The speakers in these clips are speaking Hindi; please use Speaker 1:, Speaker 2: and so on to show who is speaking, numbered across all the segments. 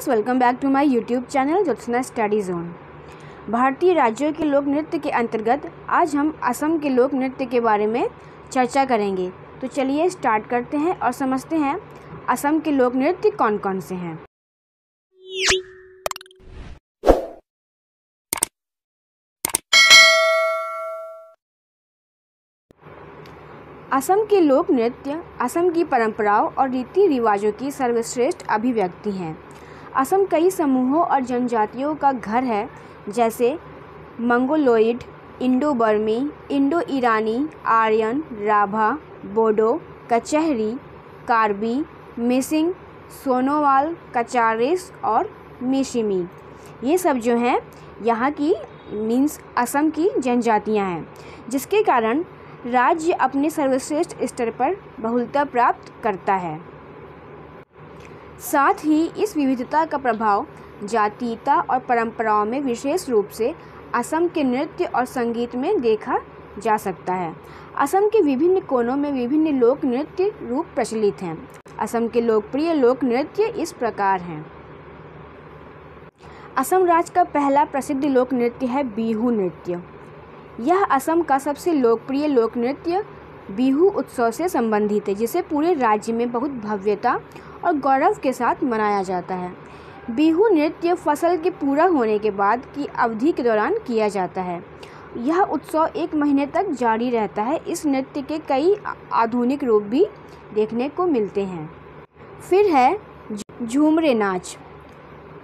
Speaker 1: Friends, welcome back to my YouTube channel Jyotsna study zone. भारतीय राज्यों के लोक नृत्य के अंतर्गत आज हम असम के लोक नृत्य के बारे में चर्चा करेंगे। तो चलिए स्टार्ट करते हैं और समझते हैं असम के लोक नृत्य कौन कौन से हैं। असम के लोक नृत्य असम की परंपराओं और रीति रिवाजों की सर्वश्रेष्ठ अभिव्यक्ति हैं। असम कई समूहों और जनजातियों का घर है, जैसे मंगोलोइड, इंडो बर्मी, इंडो ईरानी, आर्यन, राभा, बोडो, कचहरी, कार्बी, मिसिंग, सोनोवाल, कचारिस और मिशिमी। ये सब जो हैं यहाँ की मीन्स असम की जनजातियाँ हैं, जिसके कारण राज्य अपने सर्वश्रेष्ठ स्तर पर बहुलता प्राप्त करता है। साथ ही इस विविधता का प्रभाव जातीयता और परंपराओं में विशेष रूप से असम के नृत्य और संगीत में देखा जा सकता है। असम के विभिन्न कोनों में विभिन्न लोक नृत्य रूप प्रचलित हैं। असम के लोकप्रिय लोक नृत्य इस प्रकार हैं। असम राज्य का पहला प्रसिद्ध लोक नृत्य है बिहू नृत्य। यह असम का सबसे लोकप्रिय लोक नृत्य बिहू उत्सव से संबंधित है, जिसे पूरे राज्य में बहुत भव्यता और गौरव के साथ मनाया जाता है। बिहू नृत्य फसल के पूरा होने के बाद की अवधि के दौरान किया जाता है। यह उत्सव 1 महीने तक जारी रहता है। इस नृत्य के कई आधुनिक रूप भी देखने को मिलते हैं। फिर है झूमरे नाच।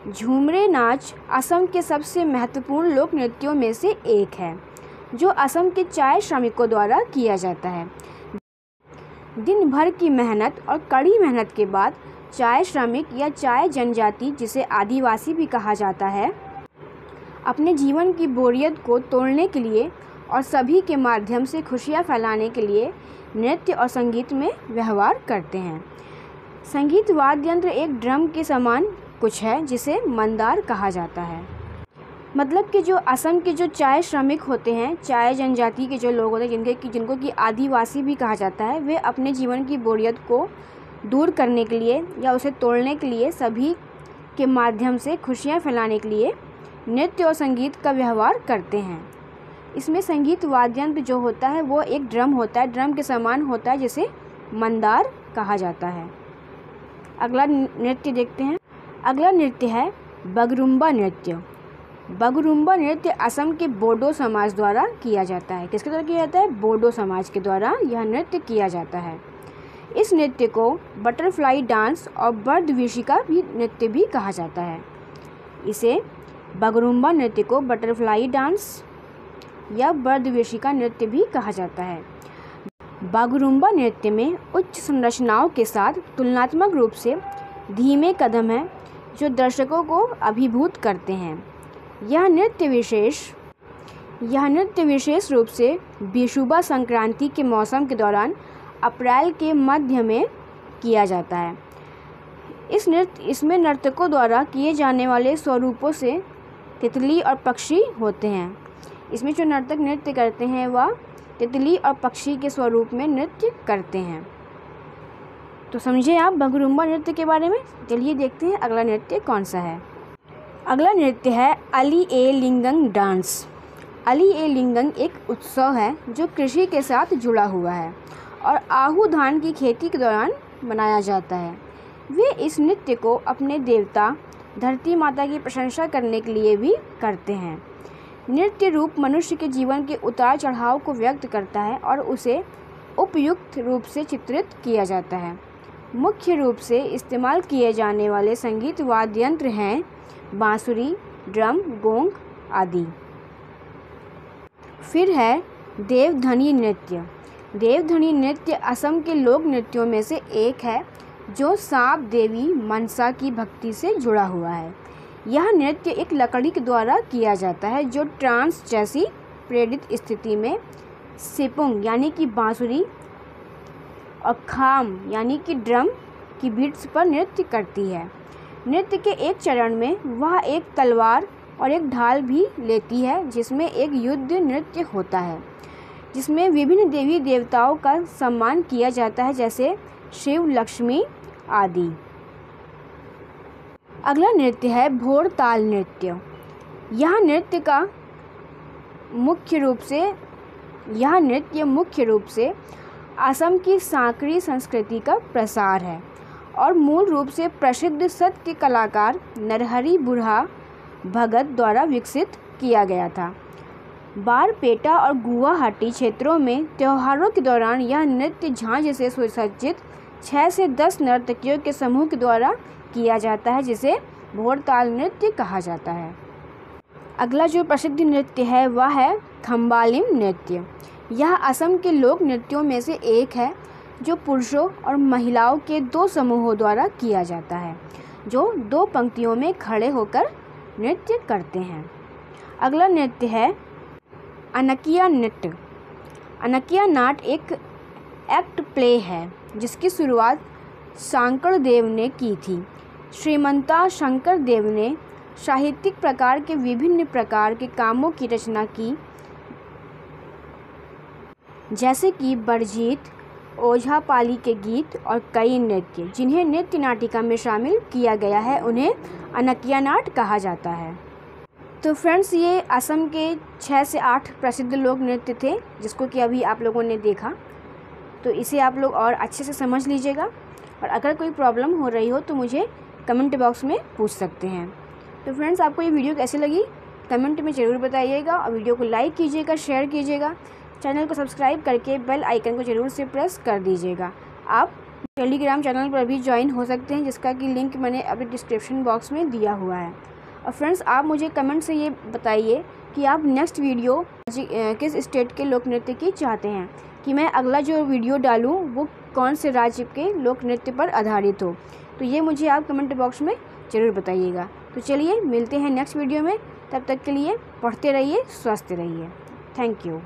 Speaker 1: झूमरे नाच असम के सबसे महत्वपूर्ण लोक नृत्यों में से एक है, जो असम के चाय श्रमिकों द्वारा किया जाता है। दिन भर की मेहनत और कड़ी मेहनत के बाद चाय श्रमिक या चाय जनजाति, जिसे आदिवासी भी कहा जाता है, अपने जीवन की बोरियत को तोड़ने के लिए और सभी के माध्यम से खुशियाँ फैलाने के लिए नृत्य और संगीत में व्यवहार करते हैं। संगीत वाद्य यंत्र एक ड्रम के समान कुछ है, जिसे मंदार कहा जाता है। मतलब कि जो असम के जो चाय श्रमिक होते हैं, चाय जनजाति के जो लोग होते हैं, जिनको कि आदिवासी भी कहा जाता है, वे अपने जीवन की बोरियत को दूर करने के लिए या उसे तोड़ने के लिए सभी के माध्यम से खुशियाँ फैलाने के लिए नृत्य और संगीत का व्यवहार करते हैं। इसमें संगीत वाद्य यंत्र जो होता है वो एक ड्रम होता है, ड्रम के समान होता है, जिसे मंदार कहा जाता है। अगला नृत्य देखते हैं। अगला नृत्य है बगरुम्बा नृत्य। बगरुम्बा नृत्य असम के बोडो समाज द्वारा किया जाता है। किसके द्वारा किया जाता है? बोडो समाज के द्वारा यह नृत्य किया जाता है। इस नृत्य को बटरफ्लाई डांस और बर्दविशिका भी नृत्य भी कहा जाता है। इसे बगरुम्बा नृत्य को बटरफ्लाई डांस या बर्दविशिका नृत्य भी कहा जाता है। बगरुम्बा नृत्य में उच्च संरचनाओं के साथ तुलनात्मक रूप से धीमे कदम हैं, जो दर्शकों को अभिभूत करते हैं। यह नृत्य विशेष रूप से बिशुबा संक्रांति के मौसम के दौरान अप्रैल के मध्य में किया जाता है। इसमें नर्तकों द्वारा किए जाने वाले स्वरूपों से तितली और पक्षी होते हैं। इसमें जो नर्तक नृत्य करते हैं वह तितली और पक्षी के स्वरूप में नृत्य करते हैं। तो समझे आप बगरुम्बा नृत्य के बारे में। चलिए देखते हैं अगला नृत्य कौन सा है। अगला नृत्य है अली ए लिंगंग डांस। अली ए लिंगंग एक उत्सव है जो कृषि के साथ जुड़ा हुआ है और आहू धान की खेती के दौरान मनाया जाता है। वे इस नृत्य को अपने देवता धरती माता की प्रशंसा करने के लिए भी करते हैं। नृत्य रूप मनुष्य के जीवन के उतार चढ़ाव को व्यक्त करता है और उसे उपयुक्त रूप से चित्रित किया जाता है। मुख्य रूप से इस्तेमाल किए जाने वाले संगीत वाद्य यंत्र हैं बांसुरी, ड्रम, गोंग आदि। फिर है देवधनी नृत्य। देवधनी नृत्य असम के लोक नृत्यों में से एक है, जो सांप देवी मनसा की भक्ति से जुड़ा हुआ है। यह नृत्य एक लकड़ी के द्वारा किया जाता है, जो ट्रांस जैसी प्रेरित स्थिति में सिपुंग यानी कि बांसुरी और खाम यानी कि ड्रम की बीट्स पर नृत्य करती है। नृत्य के एक चरण में वह एक तलवार और एक ढाल भी लेती है, जिसमें एक युद्ध नृत्य होता है, जिसमें विभिन्न देवी देवताओं का सम्मान किया जाता है, जैसे शिव, लक्ष्मी आदि। अगला नृत्य है भोरताल नृत्य। यह नृत्य मुख्य रूप से असम की सांकरी संस्कृति का प्रसार है और मूल रूप से प्रसिद्ध सत्य कलाकार नरहरि बुढ़ा भगत द्वारा विकसित किया गया था। बारपेटा और गुवाहाटी क्षेत्रों में त्योहारों के दौरान यह नृत्य झांझ से सुसज्जित 6 से 10 नर्तकियों के समूह के द्वारा किया जाता है, जिसे भोरताल नृत्य कहा जाता है। अगला जो प्रसिद्ध नृत्य है वह है खम्बालिम नृत्य। यह असम के लोक नृत्यों में से एक है जो पुरुषों और महिलाओं के 2 समूहों द्वारा किया जाता है, जो 2 पंक्तियों में खड़े होकर नृत्य करते हैं। अगला नृत्य है अनकिया नृत्य। अनकिया नाट एक एक्ट प्ले है जिसकी शुरुआत शंकरदेव ने की थी। श्रीमंता शंकरदेव ने साहित्यिक प्रकार के विभिन्न प्रकार के कामों की रचना की, जैसे कि बरजीत, ओझापाली के गीत और कई नृत्य जिन्हें नृत्य नाटिका में शामिल किया गया है, उन्हें अनकिया नाट कहा जाता है। तो फ्रेंड्स, ये असम के 6 से 8 प्रसिद्ध लोक नृत्य थे जिसको कि अभी आप लोगों ने देखा। तो इसे आप लोग और अच्छे से समझ लीजिएगा और अगर कोई प्रॉब्लम हो रही हो तो मुझे कमेंट बॉक्स में पूछ सकते हैं। तो फ्रेंड्स, आपको ये वीडियो कैसी लगी कमेंट में ज़रूर बताइएगा और वीडियो को लाइक कीजिएगा, शेयर कीजिएगा, चैनल को सब्सक्राइब करके बेल आइकन को ज़रूर से प्रेस कर दीजिएगा। आप टेलीग्राम चैनल पर भी ज्वाइन हो सकते हैं, जिसका कि लिंक मैंने अभी डिस्क्रिप्शन बॉक्स में दिया हुआ है। और फ्रेंड्स, आप मुझे कमेंट से ये बताइए कि आप नेक्स्ट वीडियो किस स्टेट के लोक नृत्य की चाहते हैं, कि मैं अगला जो वीडियो डालूँ वो कौन से राज्य के लोक नृत्य पर आधारित हो। तो ये मुझे आप कमेंट बॉक्स में ज़रूर बताइएगा। तो चलिए मिलते हैं नेक्स्ट वीडियो में, तब तक के लिए पढ़ते रहिए, स्वस्थ रहिए। Thank you.